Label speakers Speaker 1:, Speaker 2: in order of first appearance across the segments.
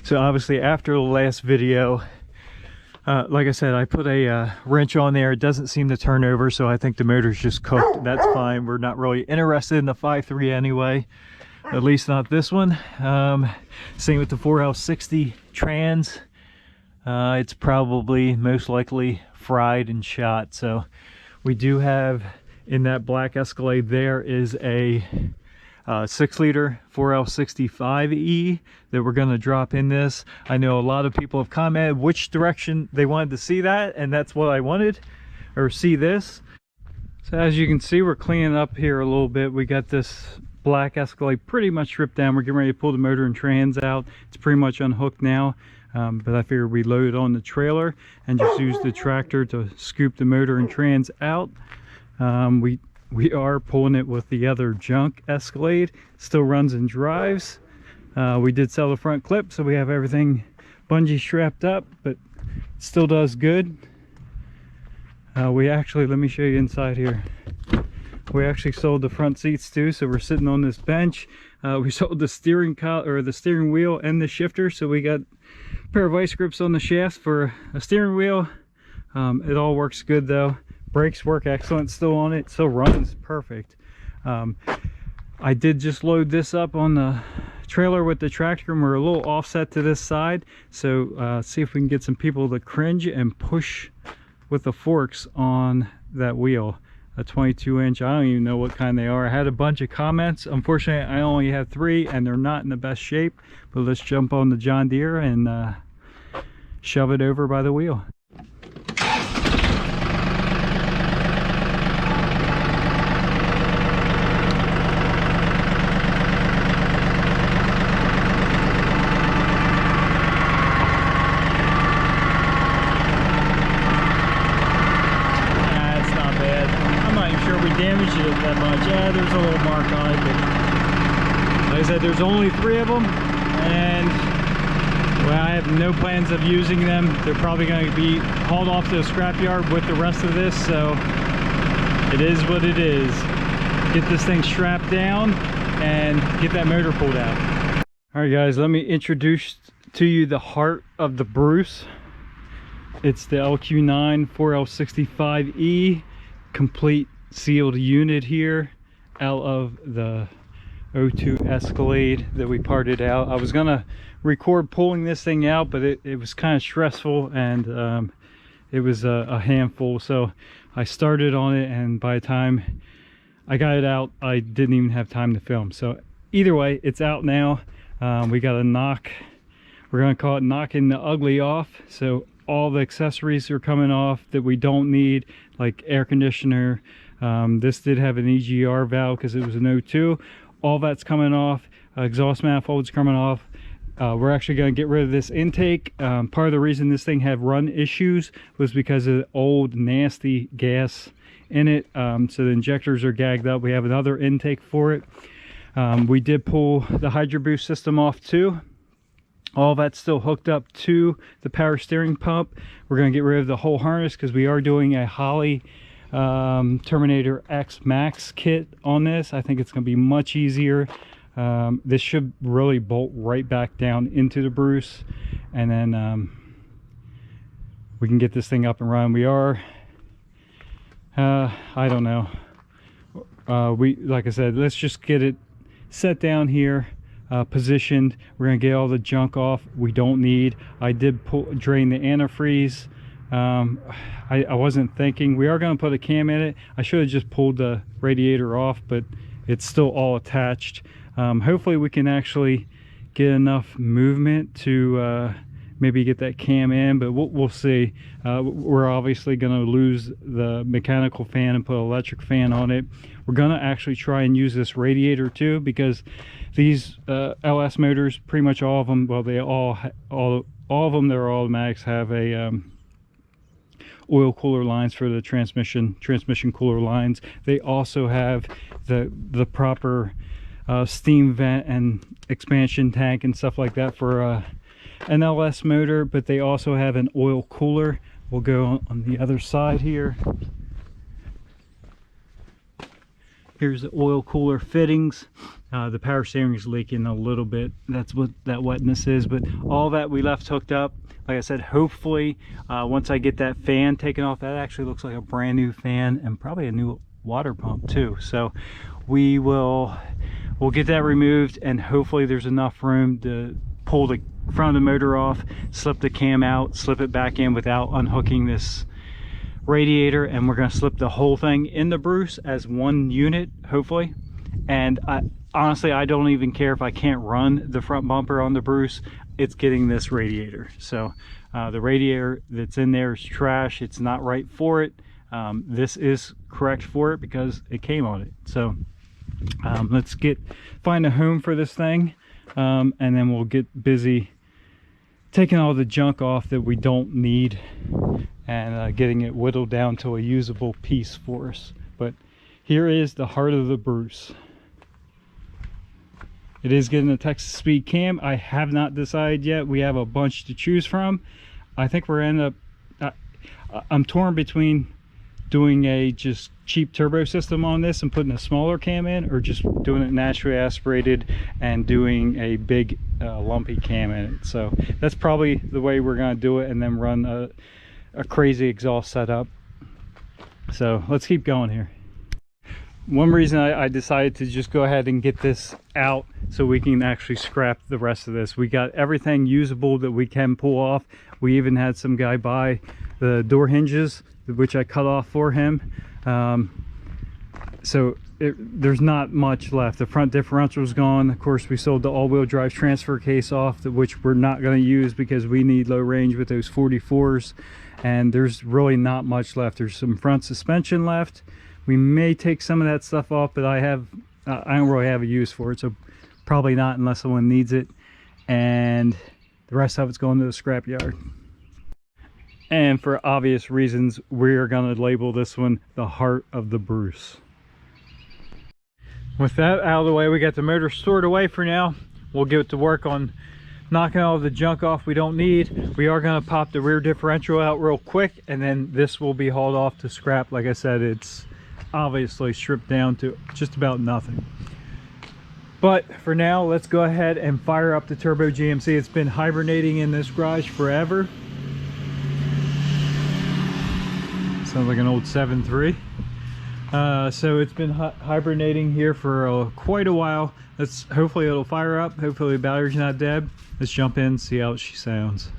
Speaker 1: So obviously after the last video, like I said, I put a wrench on there. It doesn't seem to turn over, so I think the motor's just cooked. That's fine. We're not really interested in the 5.3 anyway, at least not this one. Same with the 4L60 trans. It's probably most likely fried and shot. So we do have in that black Escalade there is a 6-liter 4L65E that we're going to drop in this. I know a lot of people have commented which direction they wanted to see that, and that's what I wanted, or see this. So as you can see, we're cleaning up here a little bit. We got this black Escalade pretty much stripped down. We're getting ready to pull the motor and trans out. It's pretty much unhooked now, but I figured we load it on the trailer and just use the tractor to scoop the motor and trans out. We are pulling it with the other junk Escalade. Still runs and drives. We did sell the front clip, so we have everything bungee strapped up, but it still does good. We actually, let me show you inside here. We actually sold the front seats too, so we're sitting on this bench. We sold the steering wheel and the shifter, so we got a pair of vice grips on the shafts for a steering wheel. It all works good though. Brakes work excellent still on it. Still runs perfect. I did just load this up on the trailer with the tractor, and we're a little offset to this side, so see if we can get some people to cringe and push with the forks on that wheel. A 22-inch, I don't even know what kind they are. I had a bunch of comments. Unfortunately, I only have 3 and they're not in the best shape, but let's jump on the John Deere and shove it over by the wheel. Damaged it that much. Yeah, there's a little mark on it, but like I said, there's only 3 of them, and well, I have no plans of using them. They're probably going to be hauled off to a scrapyard with the rest of this, so it is what it is. Get this thing strapped down and get that motor pulled out. All right guys, let me introduce to you the heart of the Bruce. It's the LQ9 4L65E complete sealed unit here out of the 02 Escalade that we parted out. I was gonna record pulling this thing out, but it was kind of stressful, and it was a handful, so I started on it, and by the time I got it out, I didn't even have time to film. So either way, it's out now. We got a knock, we're gonna call it knocking the ugly off. So all the accessories are coming off that we don't need, like air conditioner. This did have an EGR valve because it was an 02. All that's coming off. Exhaust manifold's coming off. We're actually going to get rid of this intake. Part of the reason this thing had run issues was because of the old nasty gas in it. So the injectors are gagged up. We have another intake for it. We did pull the Hydro Boost system off too. All that's still hooked up to the power steering pump. We're going to get rid of the whole harness because we are doing a Holley Terminator X Max kit on this. I think it's going to be much easier. This should really bolt right back down into the Bruce, and then we can get this thing up and running. We are I don't know, like I said, let's just get it set down here, positioned. We're gonna get all the junk off we don't need. I did drain the antifreeze. I wasn't thinking. We are going to put a cam in it. I should have just pulled the radiator off, but it's still all attached. Hopefully we can actually get enough movement to maybe get that cam in, but we'll see. We're obviously going to lose the mechanical fan and put an electric fan on it. We're going to actually try and use this radiator too, because these LS motors, pretty much all of them, well, they all of them, they're automatics, have a oil cooler lines for the transmission cooler lines. They also have the proper steam vent and expansion tank and stuff like that for an LS motor, but they also have an oil cooler. We'll go on the other side here.
Speaker 2: Here's the oil cooler fittings. The power steering is leaking a little bit. That's what that wetness is, but all that we left hooked up. Like I said, hopefully once I get that fan taken off, that actually looks like a brand new fan and probably a new water pump too. So we'll get that removed, and hopefully there's enough room to pull the front of the motor off, slip the cam out, slip it back in without unhooking this radiator, and we're going to slip the whole thing in the Bruce as one unit, hopefully. And honestly, I don't even care if I can't run the front bumper on the Bruce. It's getting this radiator. So the radiator that's in there is trash. It's not right for it. This is correct for it because it came on it. So let's find a home for this thing, and then we'll get busy taking all the junk off that we don't need and getting it whittled down to a usable piece for us. But here is the heart of the Bruce. It is getting a Texas speed cam. I have not decided yet. We have a bunch to choose from. I think we're I'm torn between doing a just cheap turbo system on this and putting a smaller cam in, or just doing it naturally aspirated and doing a big lumpy cam in it. So that's probably the way we're going to do it, and then run a crazy exhaust setup. So let's keep going here. One reason I decided to just go ahead and get this out so we can actually scrap the rest of this. We got everything usable that we can pull off. We even had some guy buy the door hinges, which I cut off for him. So there's not much left. The front differential is gone. Of course, we sold the all-wheel drive transfer case off, which we're not going to use because we need low range with those 44s. And there's really not much left. There's some front suspension left. We may take some of that stuff off, but I don't really have a use for it, so probably not unless someone needs it. And the rest of it's going to the scrapyard. And for obvious reasons, we're going to label this one the heart of the Bruce. With that out of the way, we got the motor stored away for now. We'll get to work on knocking all the junk off we don't need. We are going to pop the rear differential out real quick, and then this will be hauled off to scrap. Like I said, it's obviously stripped down to just about nothing. But for now, let's go ahead and fire up the turbo GMC. It's been hibernating in this garage forever. Sounds like an old 7.3. So it's been hibernating here for quite a while. Hopefully it'll fire up. Hopefully the battery's not dead. Let's jump in, see how she sounds.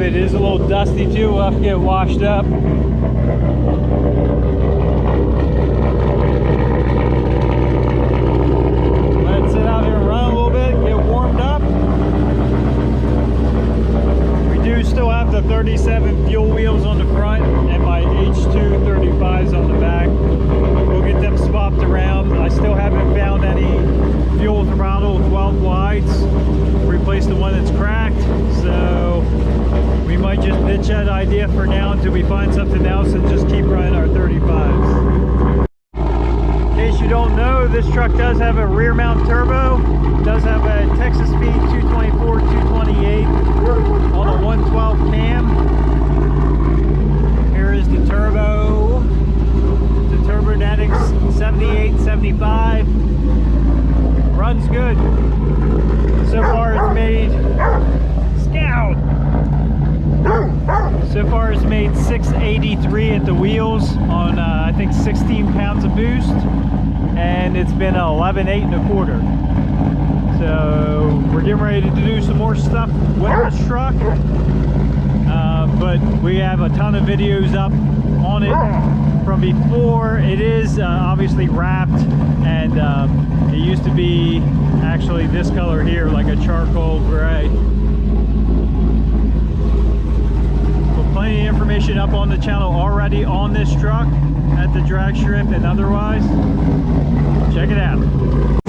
Speaker 2: It is a little dusty too. We'll have to get it washed up. Let it sit out here and run a little bit, get warmed up. We do still have the 37 fuel wheels on the front and my H2 35s on the back. We'll get them swapped around. I still haven't found any fuel throttle 12 wides. Replace the one that's cracked. So we might just ditch that idea for now until we find something else and just keep running our 35s. In case you don't know, this truck does have a rear mount turbo. It does have a Texas speed 224, 228 on a 112 cam. Here is the turbo. The Turbonetics 78, 75. Runs good. So far it's made Scout. So far it's made 683 at the wheels on I think 16 pounds of boost, and it's been 11.8 1/4. So we're getting ready to do some more stuff with this truck, but we have a ton of videos up on it from before. It is obviously wrapped, and it used to be actually this color here, like a charcoal gray. Plenty of information
Speaker 1: been up on the channel already on this truck at the drag strip and otherwise. Check it out.